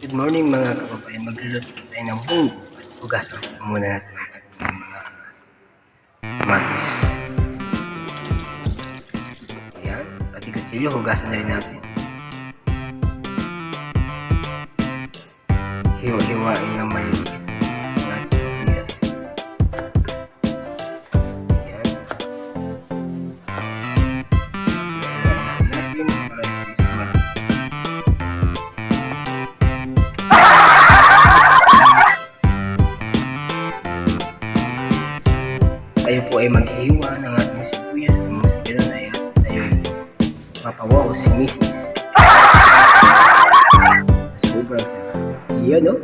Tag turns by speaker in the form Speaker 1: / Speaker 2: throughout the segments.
Speaker 1: Good morning mga kababayan, magluluto tayo ng munggo at hugasan muna natin ang ating mga kamatis. Ayan, pati kutsilyo, hugasan na rin natin. Hiwa-hiwain ng maliit ang ating sibuyas. Ayan. Hiwa-hiwain natin para ito sumarap. Tayo po ay maghihiwa ng ating sibuyas ng mas ganoon ay tayo ay mapawaw si Mrs. Sobrang sarap. Iyan no?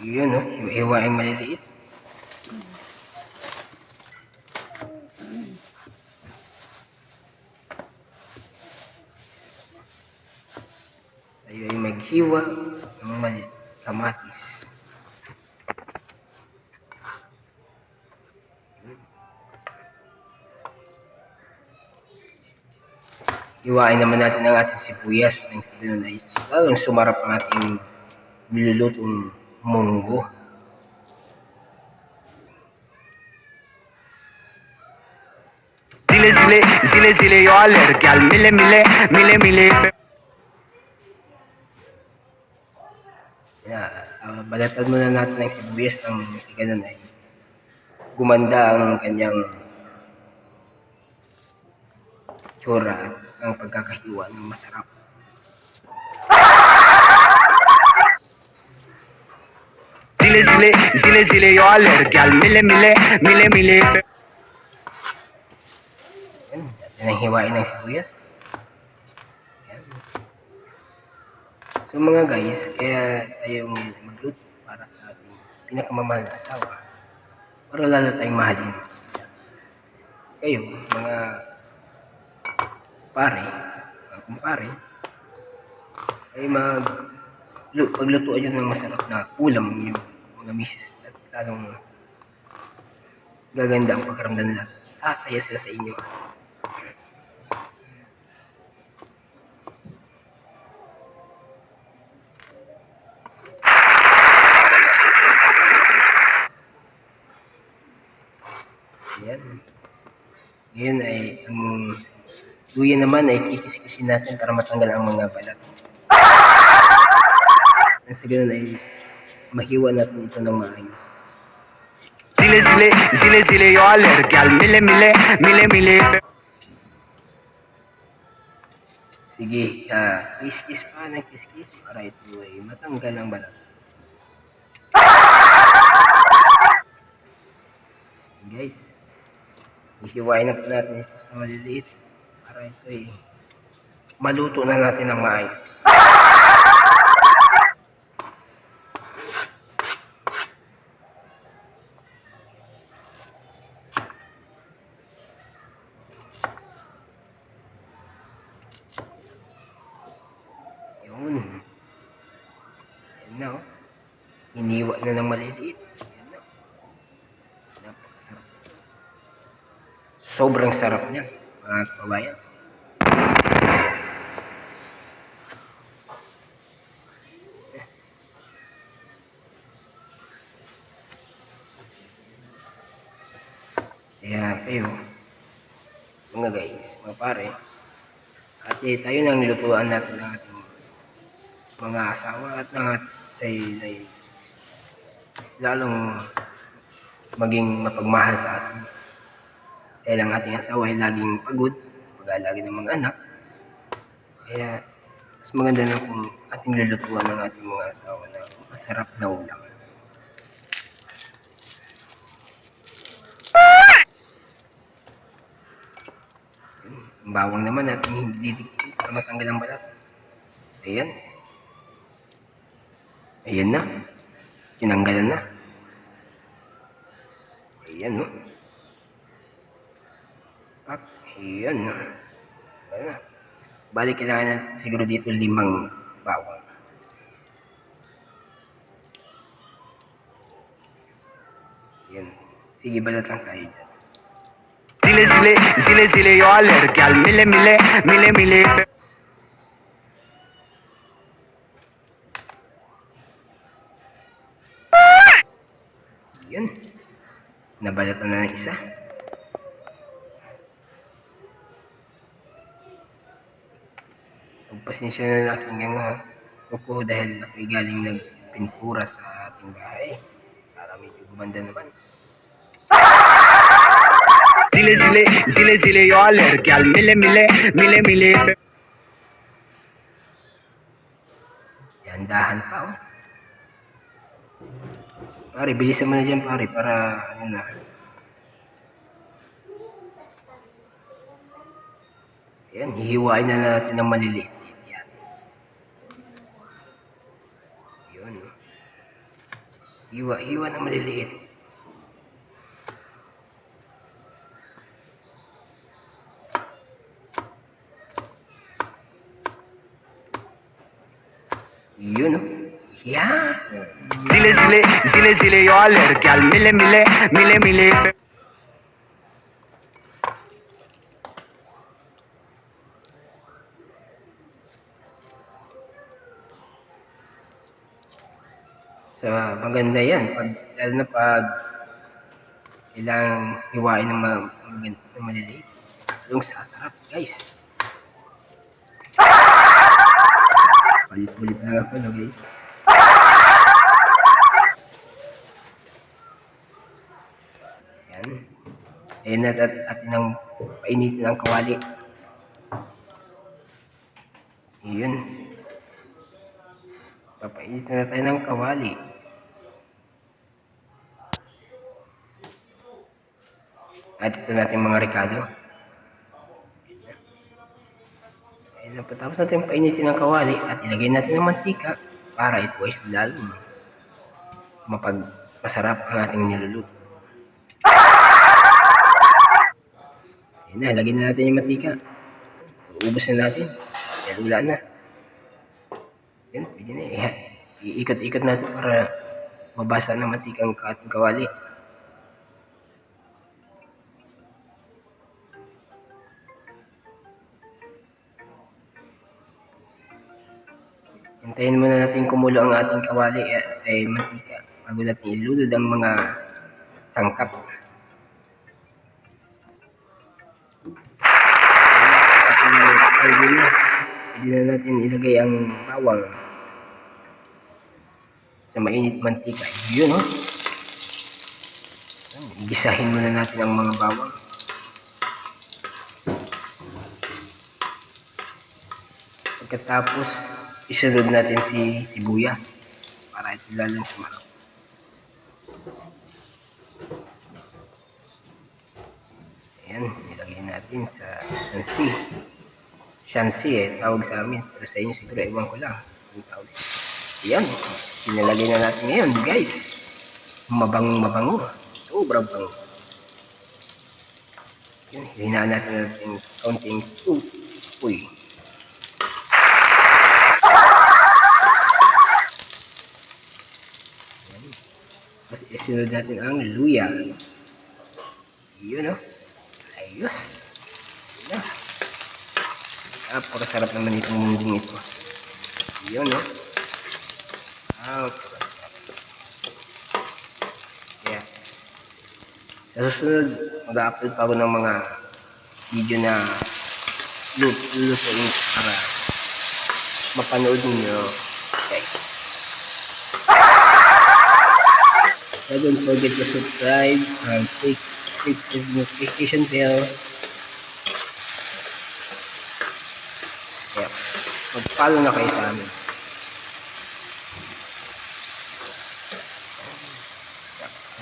Speaker 1: Yun no, hiwa-hiwaing maliliit. Tayo ay maghiwa ng kamatis. Hiwain naman natin ang ating sibuyas ng sibuyas ay lalong sumarap ang ating nilulutong munggo.
Speaker 2: Zile yo a leer que al mile.
Speaker 1: Balatan muna natin ng sibuyas ng si ganun ay gumanda ang kanyang tsura at ang pagkakahiwa ng masarap.
Speaker 2: Zile yo a leer que al mile.
Speaker 1: Yan, natin ang hiwain ng sibuyas. Yan. So mga guys, kaya tayo magluto para sa ating pinakamamahal na asawa para lalo tayong mahalin. Kayo, mga pare, mga kumpare, ay paglutuan nyo ng masarap na ulam yung mga misis at lalong gaganda ang pagkaramdam nila. Sasaya sila sa inyo. Yan. Ngayon ay ang luya naman ay kikis-kisin natin para matanggal ang mga balat. Nang sa ganun ay mahiwa natin ito ng maayos.
Speaker 2: Zile yo a leer que al mile.
Speaker 1: Sige, kiss-kiss pa ng kiss-kiss para ito ay matanggal ang balat. Guys, hihiwain na po natin ito sa maliliit para ito ay maluto na natin ng maayos. Yun. Yan na oh. Hiniwa na ng maliliit. Yan na. Napakasarap. Sobrang sarap niya, mga kababayan. Kaya kayo, mga guys, mga pare, at tayo nang nilutuan natin ng ating mga asawa at ng ay lalong maging mapagmahal sa atin. Dahil ang ating asawa ay laging pagod sa pag-aalaga ng mga anak. Kaya mas maganda na kung ating lulutuan ng ating mga asawa na masarap na ulam. Ang bawang naman natin hindi didikit para matanggal ang balat. Ayan. Ayan na. Tinanggalan na. Ayan no. Pak, yun. Ayan. Bali, kailangan natin siguro dito 5 bawang. Yan. Sige, balat lang tayo dyan.
Speaker 2: Zile zile, zile zile yo alergyal mile mile, mile mile.
Speaker 1: Yun. Nabalatan na ng isa. Pagpasensya na ng aking kuko dahil ako'y galing nagpintura sa ating bahay. Para medyo gumanda naman.
Speaker 2: Zile zile, zile zile yo alergyal mile mile, mile mile.
Speaker 1: Yan, dahan pa oh. Pare, bilisan mo na dyan pare para ano na. Yan, hihiwain na natin ng maliliit. Yan. Yun. Oh. Hiwa na maliliit. Yun oh. Yeah.
Speaker 2: Zile zile, zile zile yo alergyal mile mile, mile mile.
Speaker 1: So, maganda yan. Lalo na pag kailangang hiwain ng maliliit. Yung sasarap, guys. Palit-palit lang ako, no, guys. Yan. Ayan at atin ang painitin ang kawali. Yun. Papainitin na tayo ng kawali. At ito natin mga rekado. Ayan, patapos natin painitin ng kawali at ilagay natin ng mantika para ito ay lalong masarap ang ating niluluto. Ayan na, lagyan na natin yung mantika. Uubos na natin. Ayan, wala na. Yan, pwede na. Iikot-ikot natin para mabasa ng mantika ang ating kawali. Hintayin muna natin kumulo ang ating kawali ay mantika bago natin ilulod ang mga sangkap. Pwede na natin ilagay ang bawang sa mainit mantika. Yun oh. Gisahin muna natin ang mga bawang. Pagkatapos isunod natin si sibuyas para ito lalong sumarap. Ayan, nilagay natin sa shansi. Shansi tawag sa amin. Pero sa inyo siguro ewan ko lang. Ang tawag siya. Ayan, sinalagay na natin ngayon guys. Mabango. Sobrang bango. Ayan, hinaan natin kaunting uy. Tapos isunod natin ang luya. Yun o. Ayos. Yun o. Pura sarap naman itong munding ito. Yun o. Pura sarap. Yeah. Sa susunod, mag-upload pa ako ng mga video na lulutuin para mapanood ninyo. Okay. So don't forget to subscribe and click the notification bell. Yeah. Mag-follow na kayo sa amin.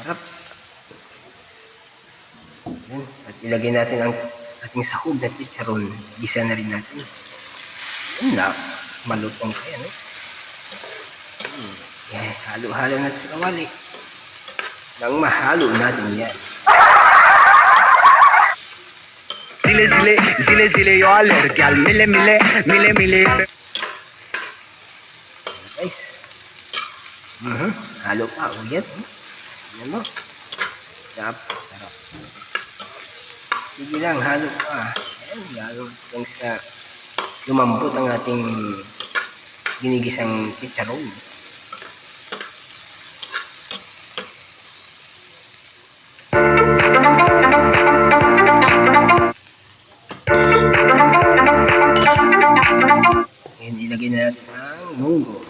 Speaker 1: Sarap. Yan. At ilagay natin ang ating sahog na chicharon. Gisa na rin natin. Yan na. Malutong kaya, no? Yan. Halo-halo natin sa kawali. Nang mahalo natin yan.
Speaker 2: zile zile yo alerg al mile mile mile mile.
Speaker 1: Guys. Halo pa. O yan. Yan mo. Sarap. Sarap. Sige lang. Halo pa. Ayan. Lalo lang sa lumambot ang ating ginigisang chicharon. Ayan, ilagay na natin ang munggo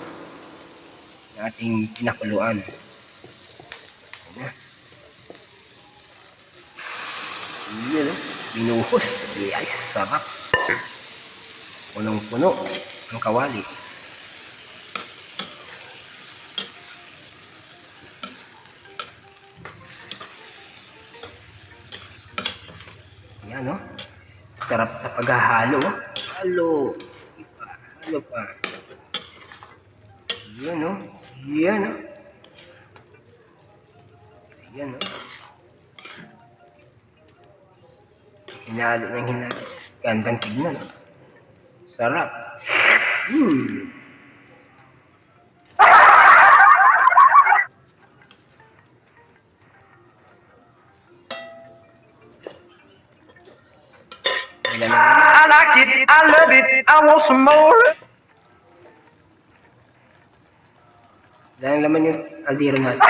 Speaker 1: na ating pinakuluan. Ayan. Ayan, binuhos. Ay, sarap. Punong-puno ang kawali. Ayan, no? Sarap sa paghahalo. Halo. Sige pa. Halo pa. Ayan, no? Ayan, no? Ayan, no? Hinalo ng hinalo. Gandang tignan, no? Sarap.
Speaker 2: I like it, I love it, I want some more.
Speaker 1: Dahil naman yung kaldero natin.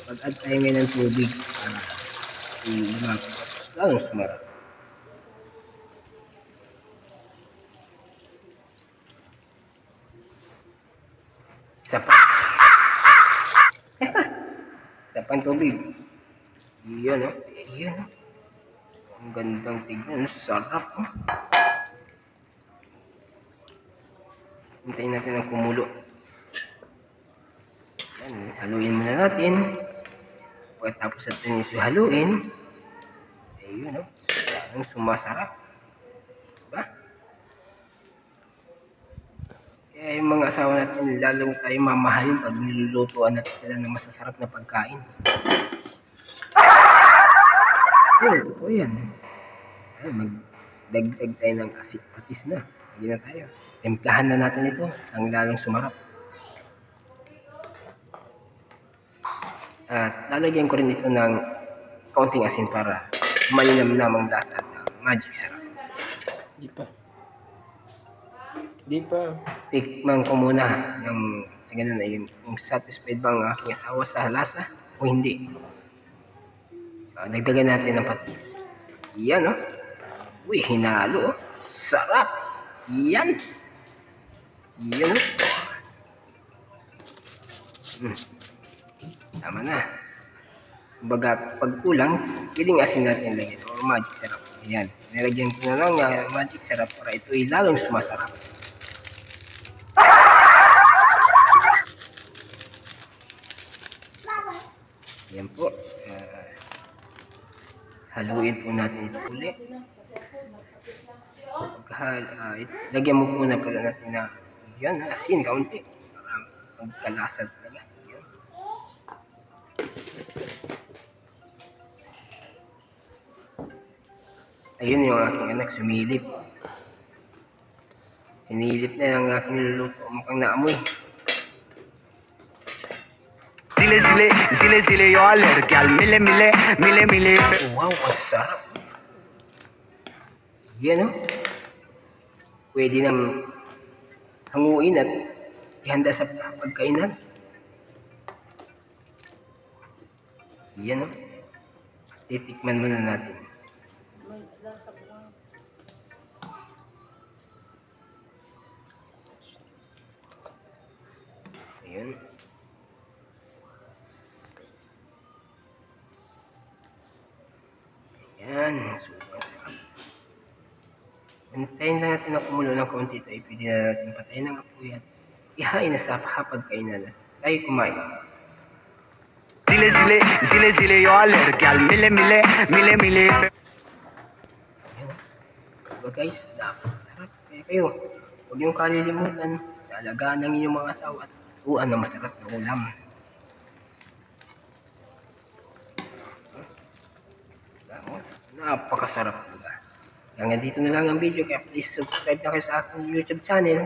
Speaker 1: Pag-add tayo ngayon ng tubig. Lalong sumarap. Isa pa. Isa pang tubig. Iyan, oh. Iyan, oh. Ang gandang tignan. Sarap, oh. Hintayin natin ang kumulo. Yan, haluin muna natin. Pagkatapos natin ito haluin, ayun, oh. Ang sumasarap. Diba? Kaya yung mga asawa natin, lalong tayo mamahalin pag nilulutuan natin sila ng masasarap na pagkain. Ayun, ito yan. Ay, magdagdag tayo ng patis na. Hindi na tayo. Templahan na natin ito ang lalong sumarap. At lalagyan ko rin ito ng kaunting asin para malinamnamang lasa at magic sarap.
Speaker 3: Di pa. Di pa.
Speaker 1: Tikman ko muna ng sa ganun na yun. Kung satisfied ba ang aking asawa sa lasa o hindi. Dagdagan natin ng patis. Yan, oh. Uy, hinalo, oh. Sarap. Yan. Yan, oh. Tama na. Kumbaga, pag kulang, piling asin natin lagyan o magic sarap. Ayan. Nilagyan ko na lang magic sarap para ito ay lalong sumasarap. Ayan po. Haluin po natin ito ulit. Lagyan mo po na pala natin na yan, asin, kaunti. Para magkalasa talaga. Yan. Ayun yung aking anak, sumilip. Sinilip na yung aking niluluto. Mukhang naamoy.
Speaker 2: Zile zile zile zile yo alerg al mile mile mile mile.
Speaker 1: Wow, ang sarap. Yan, oh. Pwede nang hanguin at ihanda sa pagkainan. Yan, oh. Titikman muna natin. Ayun. Ayan, super sarap. Antayin lang natin na kumulo ng kaunti ito. Pwede na natin patayin ng apoy at ihain na sa hapagkainan at tayo kumain.
Speaker 2: Zile zile zile zile yo alerg al mile mile mile mile.
Speaker 1: Ayan. Diba guys, dapat sarap. Kaya kayo, huwag niyong kalilimutan. Alagaan ng inyong mga asawa at tuwan na masarap na ulam. Diba? napakasarap, diba? Hanggang dito na lang ang video, kaya please subscribe na kayo sa aking YouTube channel.